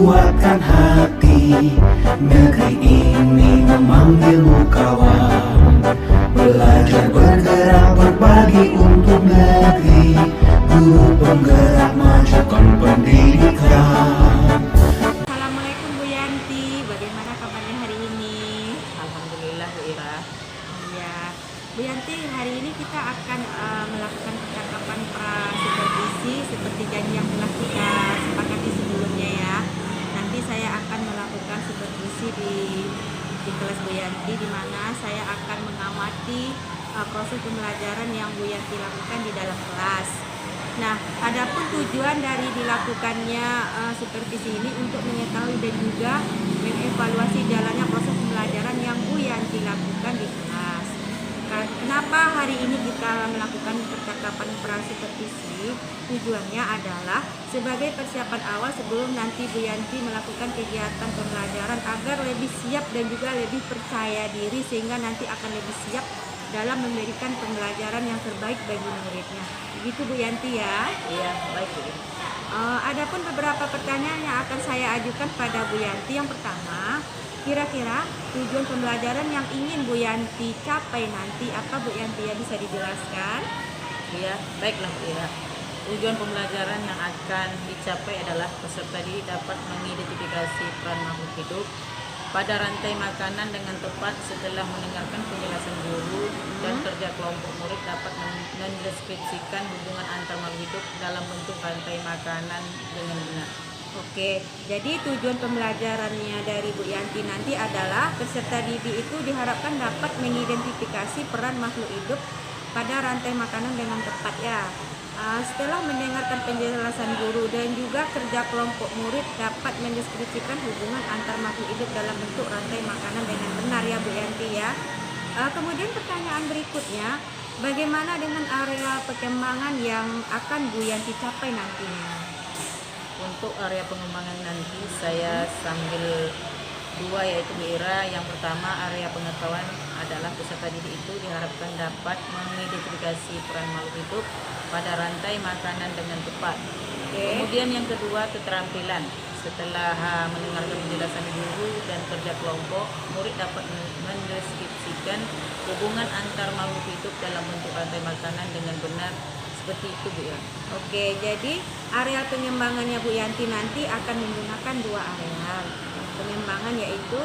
kuatkan hati. Negeri ini memanggilmu kawan. Belajar bergerak berbagi untuk negeri. Guru penggerak majukan pendidikan. Assalamualaikum Bu Yanti, bagaimana kabarnya hari ini? Alhamdulillah Bu Ira. Ya, Bu Yanti, hari ini kita akan melakukan percakapan pra-supervisi seperti janji yang telah kita sepakati sebelumnya ya. Nanti saya akan melakukan supervisi di kelas Bu Yanti, di mana saya akan mengamati proses pembelajaran yang Bu Yanti lakukan di dalam kelas. Nah, adapun tujuan dari dilakukannya supervisi ini untuk mengetahui dan juga mengevaluasi jalannya proses pembelajaran yang Bu Yanti lakukan di kelas. Kenapa hari ini kita melakukan percakapan pra-supervisi? Tujuannya adalah sebagai persiapan awal sebelum nanti Bu Yanti melakukan kegiatan pembelajaran agar lebih siap dan juga lebih percaya diri, sehingga nanti akan lebih siap dalam memberikan pembelajaran yang terbaik bagi muridnya. Begitu Bu Yanti ya. Iya, baik Bu. Adapun beberapa pertanyaan yang akan saya ajukan pada Bu Yanti. Yang pertama, kira-kira tujuan pembelajaran yang ingin Bu Yanti capai nanti apa Bu Yanti ya, bisa dijelaskan? Iya, baiklah Bu Ira. Tujuan pembelajaran yang akan dicapai adalah peserta didik dapat mengidentifikasi peran makhluk hidup pada rantai makanan dengan tepat setelah mendengarkan penjelasan guru, dan kerja kelompok murid dapat mendeskripsikan hubungan antar makhluk hidup dalam bentuk rantai makanan dengan benar. Oke, jadi tujuan pembelajarannya dari Bu Yanti nanti adalah peserta didik itu diharapkan dapat mengidentifikasi peran makhluk hidup pada rantai makanan dengan tepat ya. Setelah mendengarkan penjelasan guru dan juga kerja kelompok murid dapat mendeskripsikan hubungan antar makhluk hidup dalam bentuk rantai makanan dengan benar ya Bu Yanti ya. Kemudian pertanyaan berikutnya, bagaimana dengan area perkembangan yang akan Bu Yanti capai nantinya? Untuk area pengembangan nanti saya sambil dua, yaitu Bu Ira. Yang pertama, area pengetahuan adalah peserta didik itu diharapkan dapat mengidentifikasi peran makhluk hidup pada rantai makanan dengan tepat. Kemudian yang kedua, keterampilan. Setelah mendengarkan penjelasan guru dan kerja kelompok, murid dapat mendeskripsikan hubungan antar makhluk hidup dalam bentuk rantai makanan dengan benar. Seperti itu Bu ya. Oke, jadi areal pengembangannya Bu Yanti nanti akan menggunakan dua areal pengembangan, yaitu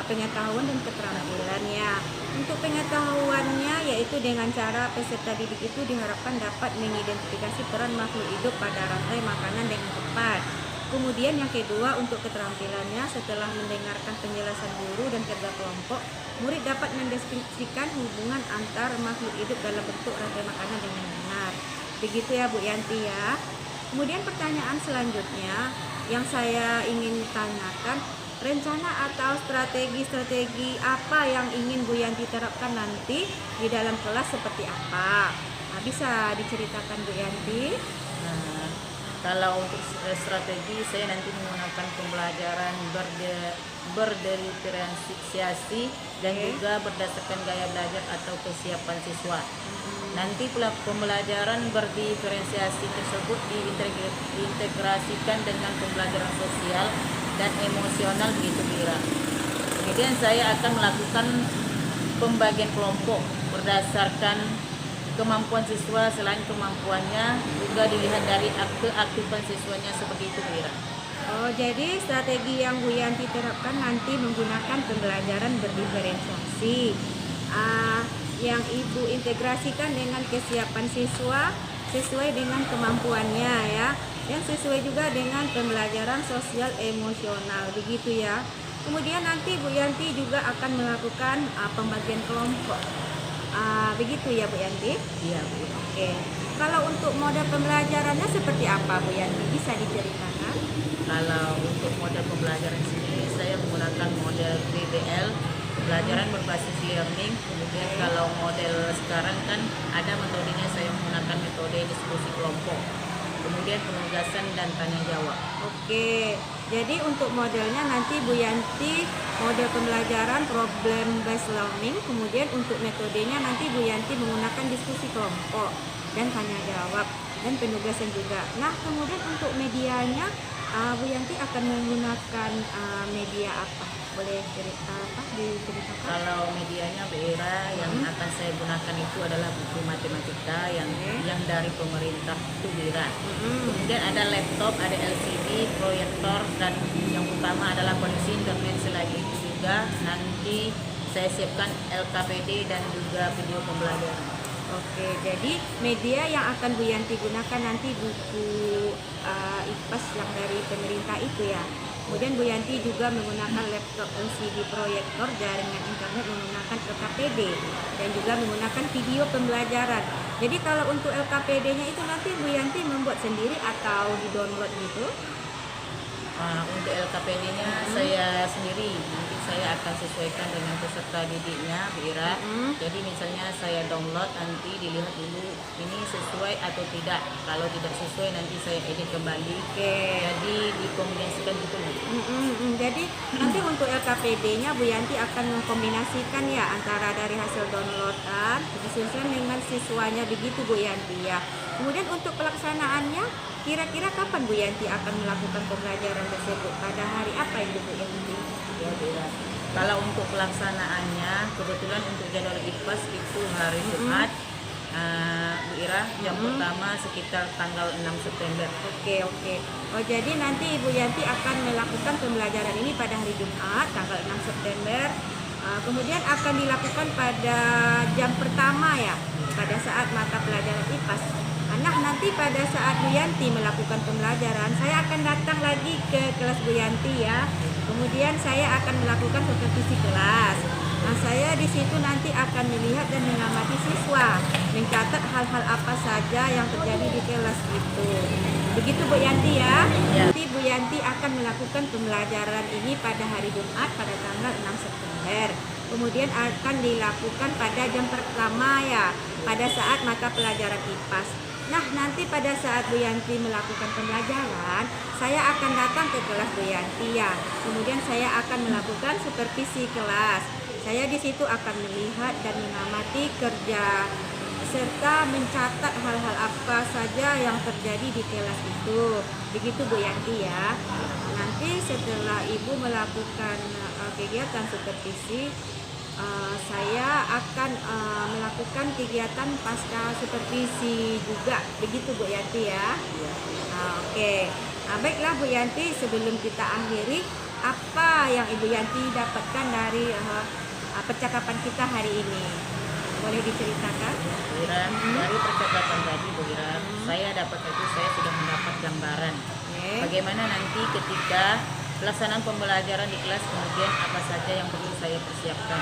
pengetahuan dan keterampilannya. Untuk pengetahuannya yaitu dengan cara peserta didik itu diharapkan dapat mengidentifikasi peran makhluk hidup pada rantai makanan dengan tepat. Kemudian yang kedua, untuk keterampilannya, setelah mendengarkan penjelasan guru dan kerja kelompok, murid dapat mendeskripsikan hubungan antar makhluk hidup dalam bentuk rantai makanan dengan benar. Begitu ya Bu Yanti ya. Kemudian pertanyaan selanjutnya yang saya ingin tanyakan, rencana atau strategi apa yang ingin Bu Yanti terapkan nanti di dalam kelas seperti apa? Bisa diceritakan Bu Yanti? Kalau untuk strategi, saya nanti menggunakan pembelajaran berdiferensiasi dan juga berdasarkan gaya belajar atau kesiapan siswa. Nanti pembelajaran berdiferensiasi tersebut diintegrasikan dengan pembelajaran sosial dan emosional begitu Bira. Kemudian saya akan melakukan pembagian kelompok berdasarkan kemampuan siswa. Selain kemampuannya juga dilihat dari keaktifan siswanya, seperti itu Bira. Oh, jadi strategi yang Bu Yanti terapkan nanti menggunakan pembelajaran berdiferensiasi yang Ibu integrasikan dengan kesiapan siswa sesuai dengan kemampuannya ya, dan sesuai juga dengan pembelajaran sosial emosional begitu ya. Kemudian nanti Bu Yanti juga akan melakukan pembagian kelompok. Begitu ya Bu Yanti? Iya Bu. Oke. Kalau untuk model pembelajarannya seperti apa Bu Yanti? Bisa diceritakan? Kalau untuk model pembelajaran sendiri, saya menggunakan model PBL, pembelajaran berbasis learning. Kemudian kalau model sekarang kan ada metodenya, saya menggunakan metode diskusi kelompok. Kemudian penugasan dan tanya jawab. Oke, jadi untuk modelnya nanti Bu Yanti model pembelajaran problem based learning. Kemudian untuk metodenya nanti Bu Yanti menggunakan diskusi kelompok dan tanya jawab dan penugasan juga. Nah, kemudian untuk medianya Bu Yanti akan menggunakan media apa? Boleh diceritakan? Kalau medianya Bu Ira yang akan saya gunakan itu adalah buku matematika yang dari pemerintah itu Bu Ira. Kemudian ada laptop, ada LCD, proyektor, dan yang utama adalah koneksi internet. Selain itu juga nanti saya siapkan LKPD dan juga video pembelajaran. Oke, jadi media yang akan Bu Yanti gunakan nanti buku IPAS yang dari pemerintah itu ya. Kemudian Bu Yanti juga menggunakan laptop LCD proyektor jaringan internet menggunakan LKPD dan juga menggunakan video pembelajaran. Jadi kalau untuk LKPD-nya itu nanti Bu Yanti membuat sendiri atau di-download gitu? Untuk LKPD-nya saya sendiri, nanti saya akan sesuaikan dengan peserta didiknya Bu Ira. Jadi misalnya saya download, nanti dilihat dulu ini sesuai atau tidak. Kalau tidak sesuai nanti saya edit kembali. Jadi dikombinasikan gitu. Jadi nanti untuk LKPD-nya Bu Yanti akan mengkombinasikan ya antara dari hasil downloadan disesuaikan dengan siswanya, begitu Bu Yanti ya. Kemudian untuk pelaksanaannya, kira-kira kapan Bu Yanti akan melakukan pembelajaran tersebut? Pada hari apa itu Bu Yanti? Ya Bu Ira. Kalau untuk pelaksanaannya, kebetulan untuk jadwal IPAS itu hari Jumat, Bu Ira, yang pertama sekitar tanggal 6 September. Oke. Oh, jadi nanti Ibu Yanti akan melakukan pembelajaran ini pada hari Jumat tanggal 6 September. Kemudian akan dilakukan pada jam pertama ya, pada saat mata pelajaran IPAS. Nah, nanti pada saat Bu Yanti melakukan pembelajaran, saya akan datang lagi ke kelas Bu Yanti ya. Kemudian saya akan melakukan supervisi kelas. Nah, saya di situ nanti akan melihat dan mengamati siswa, mencatat hal-hal apa saja yang terjadi di kelas itu. Begitu Bu Yanti ya. Nanti Bu Yanti akan melakukan pembelajaran ini pada hari Jumat pada tanggal 6 September. Kemudian akan dilakukan pada jam pertama ya, pada saat mata pelajaran IPAS. Nah, nanti pada saat Bu Yanti melakukan pembelajaran, saya akan datang ke kelas Bu Yanti ya. Kemudian saya akan melakukan supervisi kelas. Saya di situ akan melihat dan mengamati kerja serta mencatat hal-hal apa saja yang terjadi di kelas itu. Begitu Bu Yanti ya. Nanti setelah Ibu melakukan kegiatan supervisi, saya akan melakukan kegiatan pasca supervisi juga. Begitu Bu Yanti ya. Oke. Baiklah Bu Yanti, sebelum kita akhiri, apa yang Ibu Yanti dapatkan dari percakapan kita hari ini? Boleh diceritakan? Bu Ira, dari percakapan tadi Bu Ira, saya sudah mendapat gambaran bagaimana nanti ketika pelaksanaan pembelajaran di kelas, kemudian apa saja yang perlu saya persiapkan.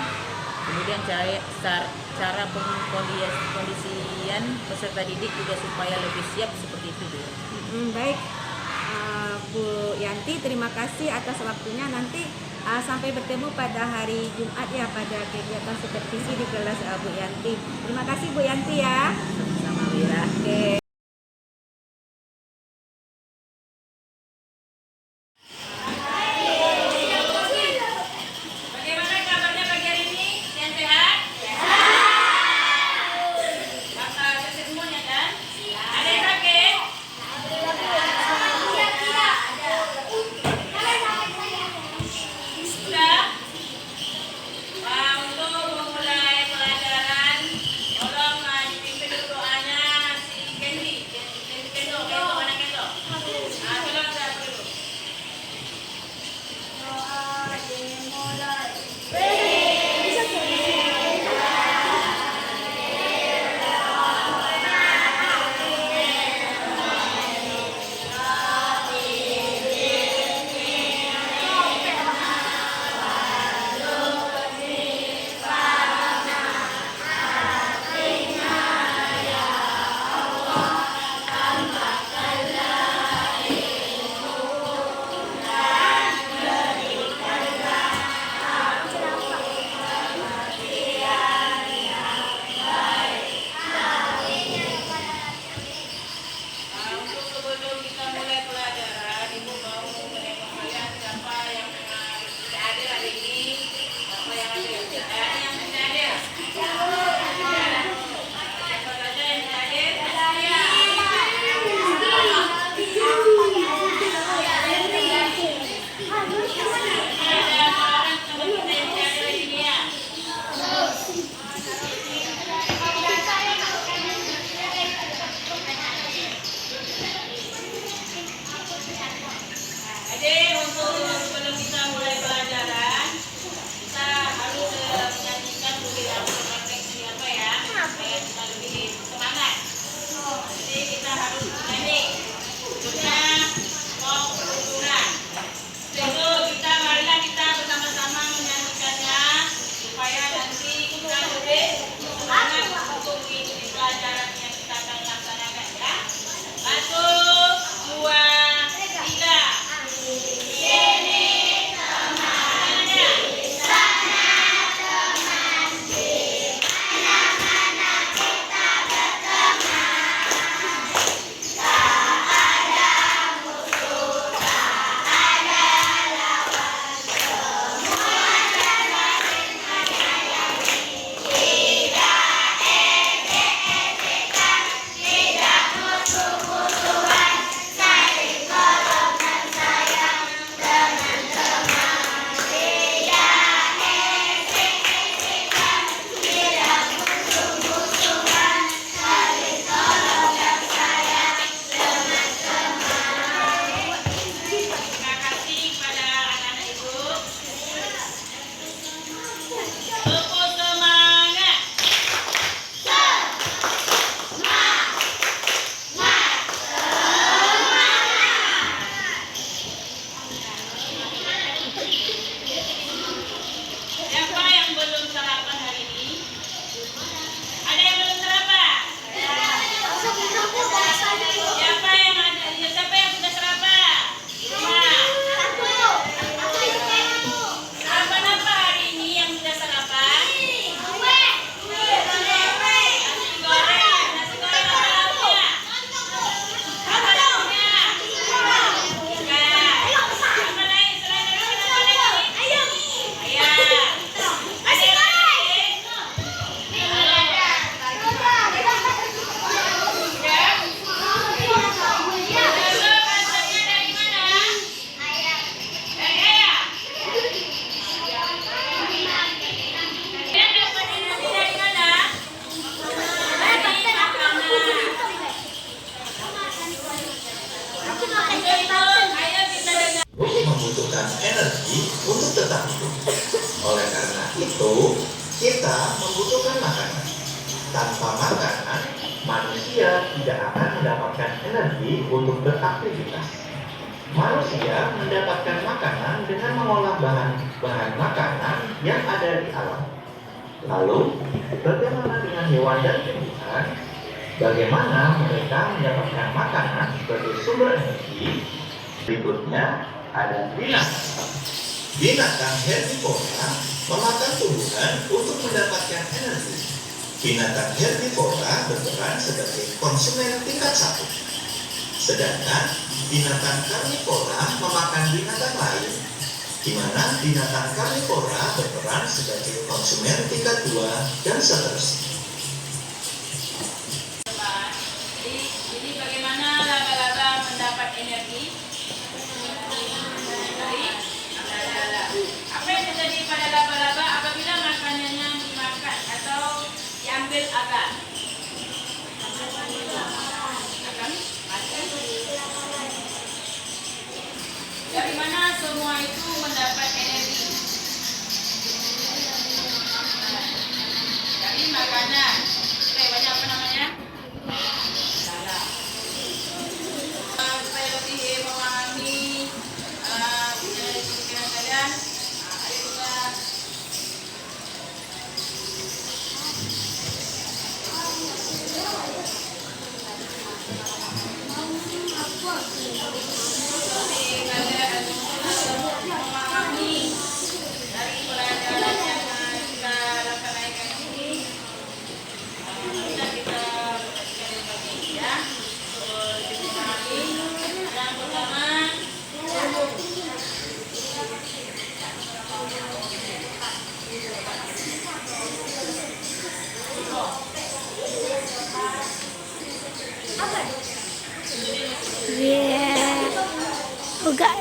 Kemudian cara pengkondisian peserta didik juga supaya lebih siap seperti itu Bu. Baik, Bu Yanti, terima kasih atas waktunya. Nanti sampai bertemu pada hari Jumat ya, pada kegiatan supervisi di kelas Bu Yanti. Terima kasih Bu Yanti ya. Sama-sama Bu Ira. Oke. energi untuk tetap hidup. Oleh karena itu, kita membutuhkan makanan. Tanpa makanan, manusia tidak akan mendapatkan energi untuk beraktivitas. Manusia mendapatkan makanan dengan mengolah bahan makanan yang ada di alam. Lalu, bagaimana dengan hewan dan tumbuhan? Bagaimana mereka mendapatkan makanan sebagai sumber energi? Berikutnya ada binatang. Binatang herbivora memakan tumbuhan untuk mendapatkan energi. Binatang herbivora berperan sebagai konsumen tingkat 1. Sedangkan binatang karnivora memakan binatang lain, di mana binatang karnivora berperan sebagai konsumen tingkat 2 dan seterusnya. Jadi bagaimana laba-laba mendapat energi? Dari laba-laba. Apa yang terjadi pada laba-laba apabila makanannya dimakan atau diambil agar? Akan mati. Dari mana semua itu mendapat energi? Dari makanan. Banyak apa namanya? Darah. Supaya lebih memahami pikiran kalian, ayo kita memahami dari pelajaran yang kita laksanakan ini. Bisa kita bagi ya. Dimahami. Yang pertama, Enggak.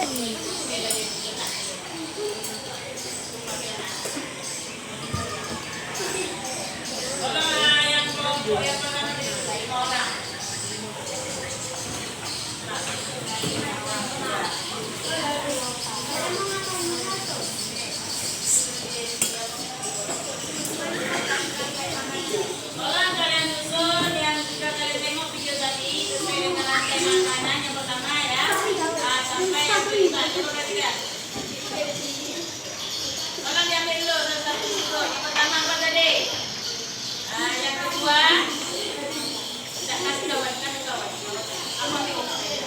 yang kelompok yang pertama itu 5 orang. Tolong kalian susun yang sudah kalian tengok video tadi sesuai dengan rantai makanan yang pertama ya, sampai yang kelima. Coba perhatikan. Tolong diambil dulu satu-satu susun. Yang pertama apa tadi? Yang kedua, tidak kasih kawan, kasih kawan. Apa tengok saya?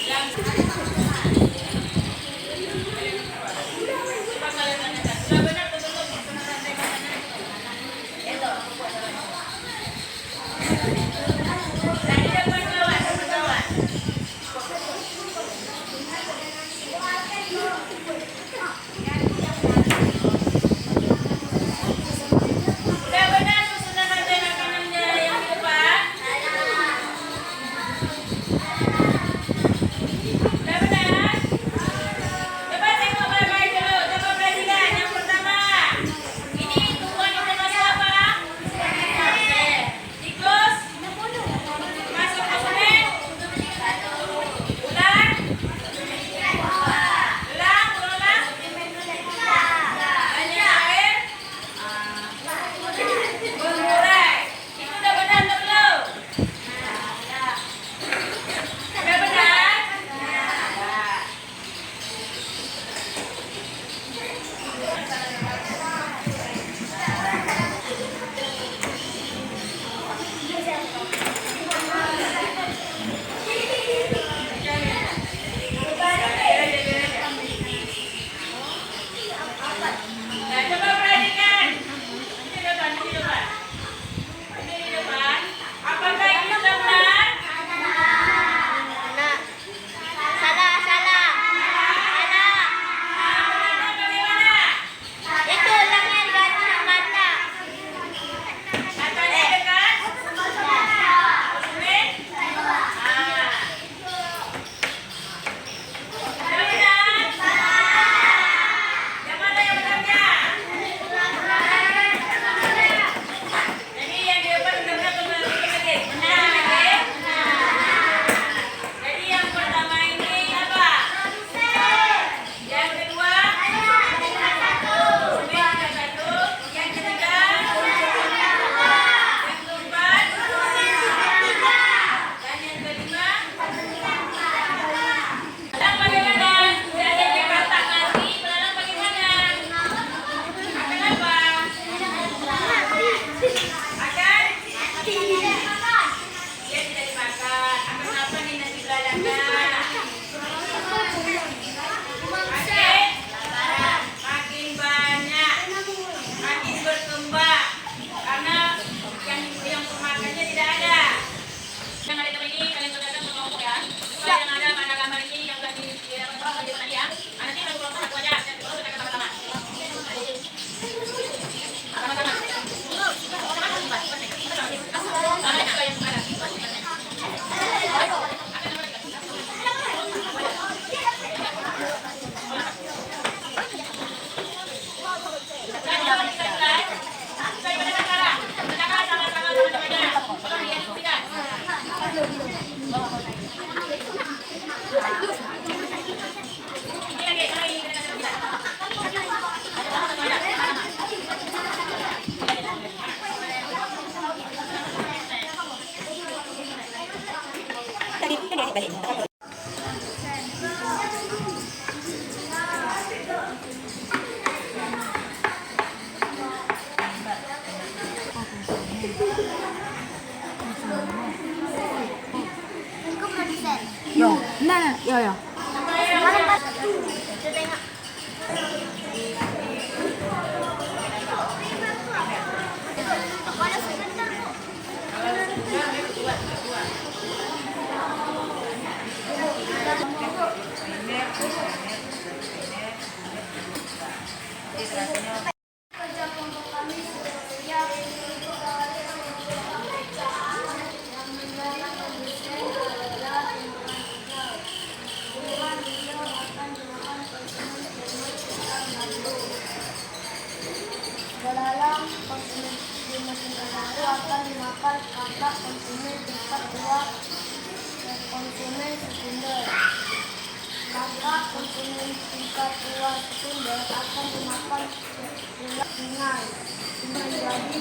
Yang coba kalian tanyakan. Sudah benar betul dengan rantai makanan? Itu. Dan di depan kawan. Sudah benar susunan rantai makanannya yang di depan? Sudah Ya ya. Dalam konsumen di mesin tertentu akan dimakan kakak konsumen tingkat 2 dan konsumen sekunder. Kakak konsumen tingkat 2 sekunder akan dimakan gula ringan menjadi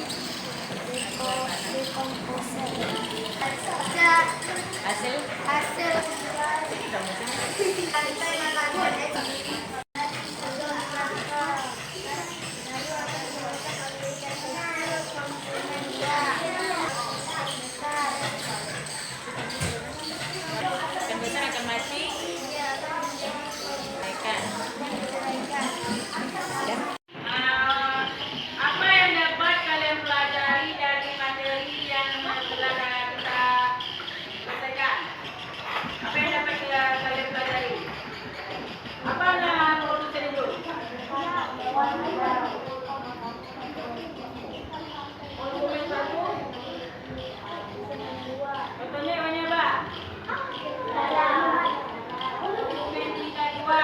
dekomposer. Hasil Ikan besar akan mati. Apa yang dapat kalian pelajari dari materi yang telah kita selesaikan? Apa yang dapat kalian pelajari? Apa nama produsen itu? Konsumen satu. Contohnya banyak apa? Konsumen tingkat 2.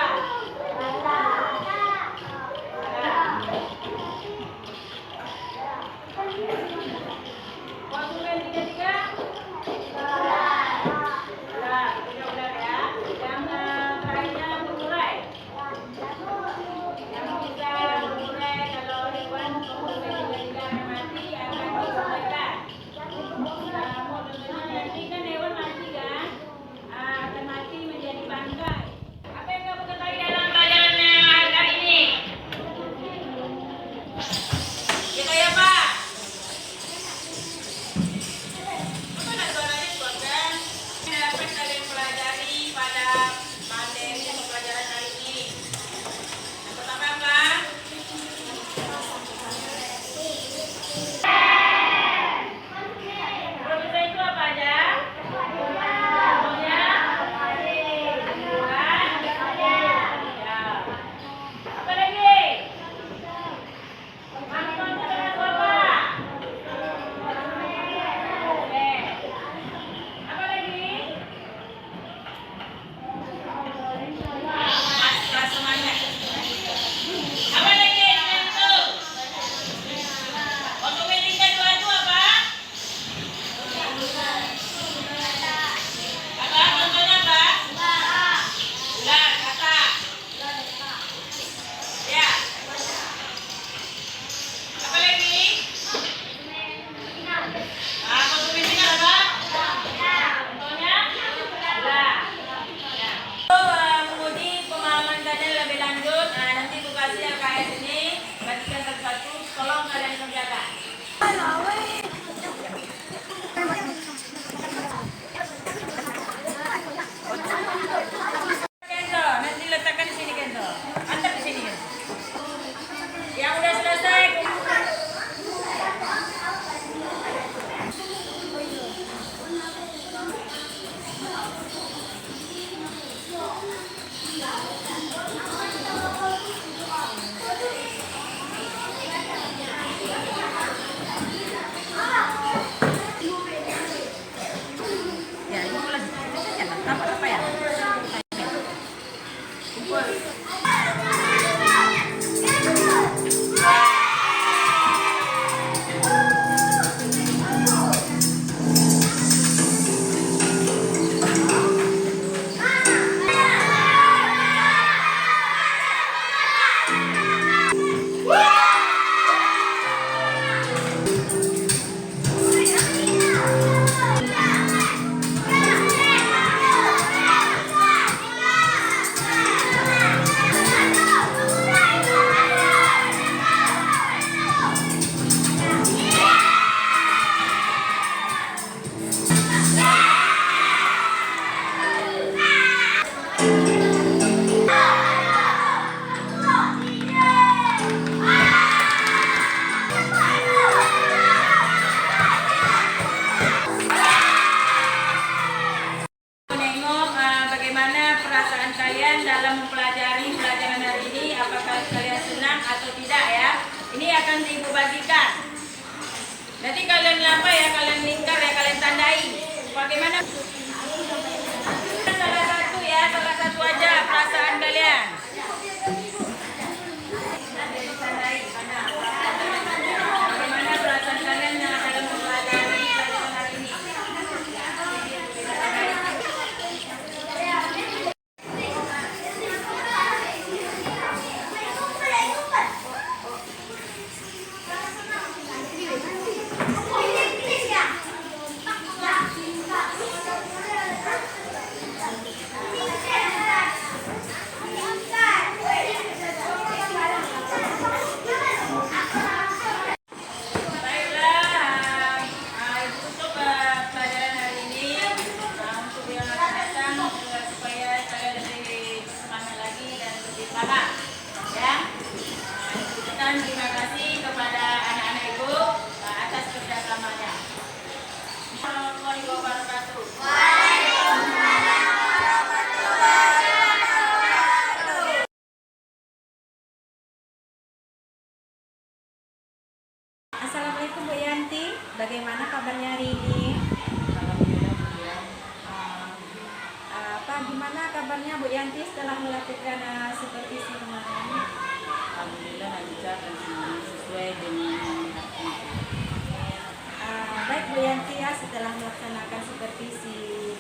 Konsumen tingkat 3. Benar ya. Yang terakhirnya berurai. Yang bisa berurai kalau hewan konsumen tingkat 3 yang mati akan diuraikan. Namun tentunya nanti kan hewan mati kan, akan mati menjadi bangkai. Apa yang kamu ketahui dalam pelajarannya hari ini? Kita ya Pak. Apa nak suaranya buatkan? Yang dapat kalian pelajari pada materi pelajaran hari ini. Yang pertama apa? Produsen itu apa aja? Contohnya? Buah. Ya. Apa lagi? Manfaat terhadap apa? Oke. Apa lagi? Rasa semangat. Apa lagi selain itu? Konsumen tingkat 2 itu apa? Apa? Contohnya apa? Ular, kata. Ya. Apa lagi? Konsumen tingkat apa? Contohnya? Ular. Ya. Menguji pemahaman kalian lebih lanjut. Nanti Bu kasih LKS ini bagikan satu-satu. Tolong kalian kerjakan. Kenzo, nanti letakkan di sini Kenzo. Antap di sini Kenzo. Yang udah selesai. Ya, ini kelas. Apa ya? Kumpul. mempelajari pelajaran hari ini, apakah kalian senang atau tidak ya? Ini akan Ibu bagikan. Nanti kalian apa ya, kalian lingkar ya, kalian tandai. Bagaimana? Salah satu ya, salah satu aja perasaan kalian. Bagaimana perasaan kalian yang dalam mempelajari pelajaran hari ini? Terima kasih kepada anak-anak Ibu atas kerjasamanya. Assalamualaikum warahmatullahi wabarakatuh. Assalamualaikum Bu Yanti, bagaimana kabarnya hari ini? Alhamdulillah Bu ya. Gimana kabarnya Bu Yanti setelah melakukan supervisi kemarin? Alhamdulillah lancar dan semuanya sesuai dengan yang diharapkan. Baik Bu Yanti ya, setelah melaksanakan supervisi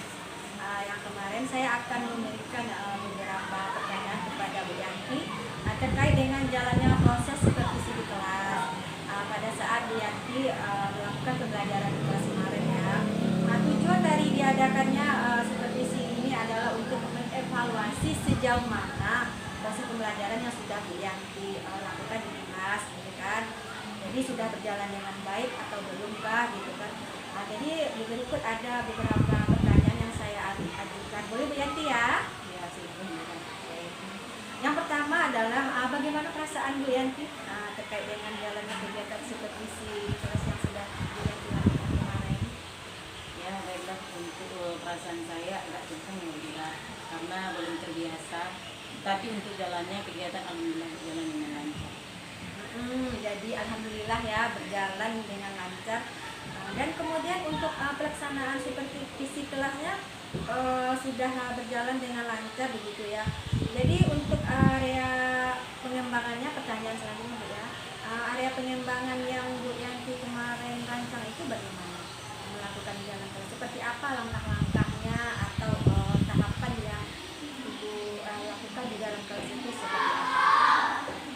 yang kemarin, saya akan memberikan beberapa pertanyaan kepada Bu Yanti terkait dengan jalannya proses supervisi di kelas. Pada saat Bu Yanti melakukan pembelajaran di kelas kemarin ya. Tujuan dari diadakannya supervisi ini adalah untuk mengevaluasi sejauh mana proses pembelajaran yang sudah Bu Yanti lakukan di kelas, gitu kan. Jadi sudah berjalan dengan baik atau belumkah, gitu kan. Jadi di berikut ada beberapa pertanyaan yang saya ajukan. Boleh Bu Yanti ya? Ya, silakan. Yang pertama adalah bagaimana perasaan Bu Yanti terkait dengan jalannya kegiatan supervisi kelas yang sudah Bu Yanti lakukan kemarin? Ya, baiklah, untuk perasaan saya agak tegang ya, karena belum terbiasa. Tapi untuk jalannya kegiatan alhamdulillah berjalan dengan lancar. Jadi alhamdulillah ya berjalan dengan lancar. Dan kemudian untuk pelaksanaan supervisi kelasnya sudah berjalan dengan lancar begitu ya. Jadi untuk area pengembangannya, pertanyaan selanjutnya Bu ya. Area pengembangan yang Bu Yanti kemarin rancang itu bagaimana melakukan jalan kelas? Seperti apa langkah-langkahnya atau tahapan yang Ibu lakukan di dalam kelas itu seperti apa?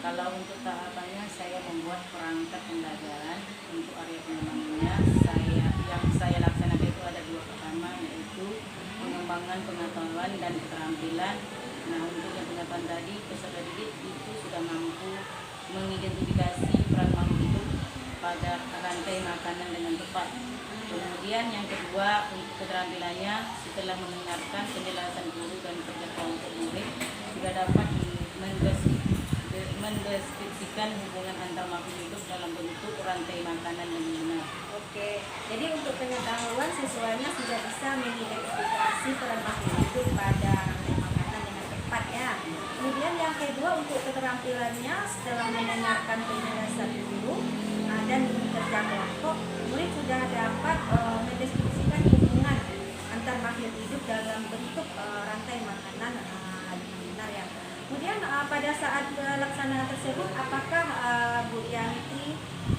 Kalau untuk tahapannya saya membuat perangkat pembelajaran. Untuk area pengembangannya yang saya laksanakan itu ada dua. Pertama yaitu pengembangan pengetahuan dan keterampilan. Nah, untuk yang pengetahuan tadi, peserta didik itu sudah mampu mengidentifikasi peran makhluk hidup pada rantai makanan dengan tepat. Kemudian yang kedua, untuk keterampilannya, setelah mendengarkan penjelasan guru dan kerja kelompok murid, juga dapat mendeskripsikan hubungan antar makhluk hidup dalam bentuk rantai makanan yang benar. Oke, jadi untuk pengetahuan siswanya sudah bisa mengidentifikasi peran makhluk hidup pada rantai makanan dengan tepat ya. Kemudian yang kedua, untuk keterampilannya, setelah mendengarkan penjelasan guru dan kerja kelompok, murid sudah dapat mendeskripsikan hubungan antar makhluk hidup dalam bentuk rantai makanan dengan benar ya. Kemudian pada saat pelaksanaan tersebut, apakah Bu Yanti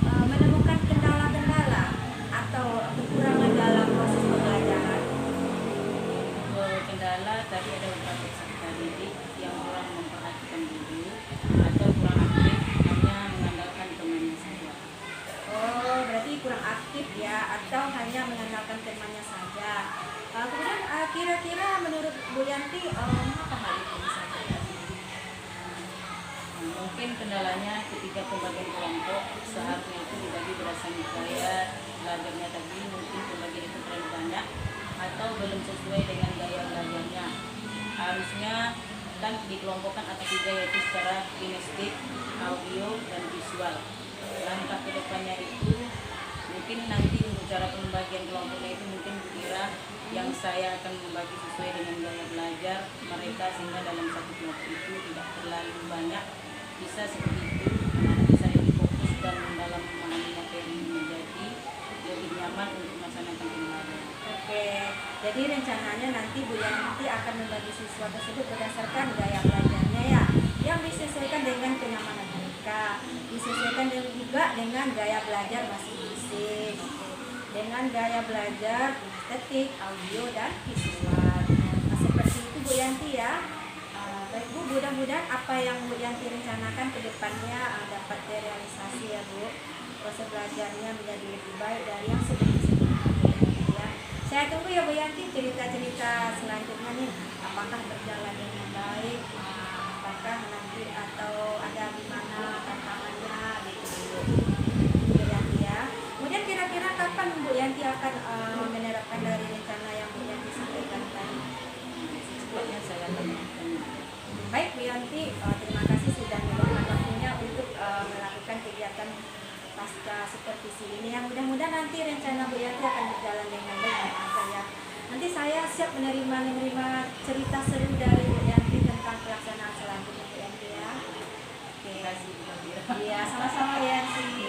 menemukan kendala-kendala atau kekurangan dalam proses pembelajaran? Kendala tadi ada beberapa peserta didik yang kurang memperhatikan guru atau kurang aktif, hanya mengandalkan temannya saja. Oh, berarti kurang aktif ya, atau hanya mengandalkan temannya saja. Kemudian kira-kira menurut Bu Yanti mengapa hal itu bisa terjadi? Mungkin kendalanya ketika pembagian kelompok, seharusnya itu dibagi berdasarkan gaya belajarnya tadi, mungkin pembagian itu terlalu banyak atau belum sesuai dengan gaya belajarnya. Harusnya kan dikelompokkan atas 3, yaitu secara kinestik, audio, dan visual. Langkah kedepannya itu mungkin nanti untuk cara pembagian kelompoknya itu mungkin Bu Ira yang saya akan membagi sesuai dengan gaya belajar mereka, sehingga dalam satu kelompok itu tidak terlalu banyak, bisa seperti itu anak-anak bisa lebih fokus dan dalam memahami materi menjadi lebih nyaman untuk melaksanakan pembelajaran. Oke, jadi rencananya nanti Bu Yanti akan membagi siswa tersebut berdasarkan gaya belajarnya ya, yang disesuaikan dengan kenyamanan mereka, disesuaikan juga dengan gaya belajar masing-masing. Oke, dengan gaya belajar estetik, audio, dan visual. Nah, seperti itu Bu Yanti ya. Baik Bu, mudah-mudahan apa yang Bu Yanti rencanakan ke depannya dapat direalisasi ya Bu. Proses belajarnya menjadi lebih baik dari yang sebelum-sebelumnya ya. Saya tunggu ya Bu Yanti cerita-cerita selanjutnya nih, apakah berjalan dengan baik, apakah nanti atau ada gimana tantangannya gitu Bu Yanti ya. Kemudian kira-kira kapan Bu Yanti akan menerapkan dari rencana yang Bu Yanti sampaikan tadi? Secepatnya saya akan melakukan. Baik Bu Yanti, terima kasih sudah meluangkan waktunya untuk melakukan kegiatan pasca supervisi ini. Yang mudah-mudahan nanti rencana Bu Yanti akan berjalan dengan baik ya. Nanti saya siap menerima cerita seru dari Bu Yanti tentang pelaksanaan selanjutnya Bu Yanti ya. Oke. Terima kasih Bu Ira. Iya, sama-sama Bu Yanti.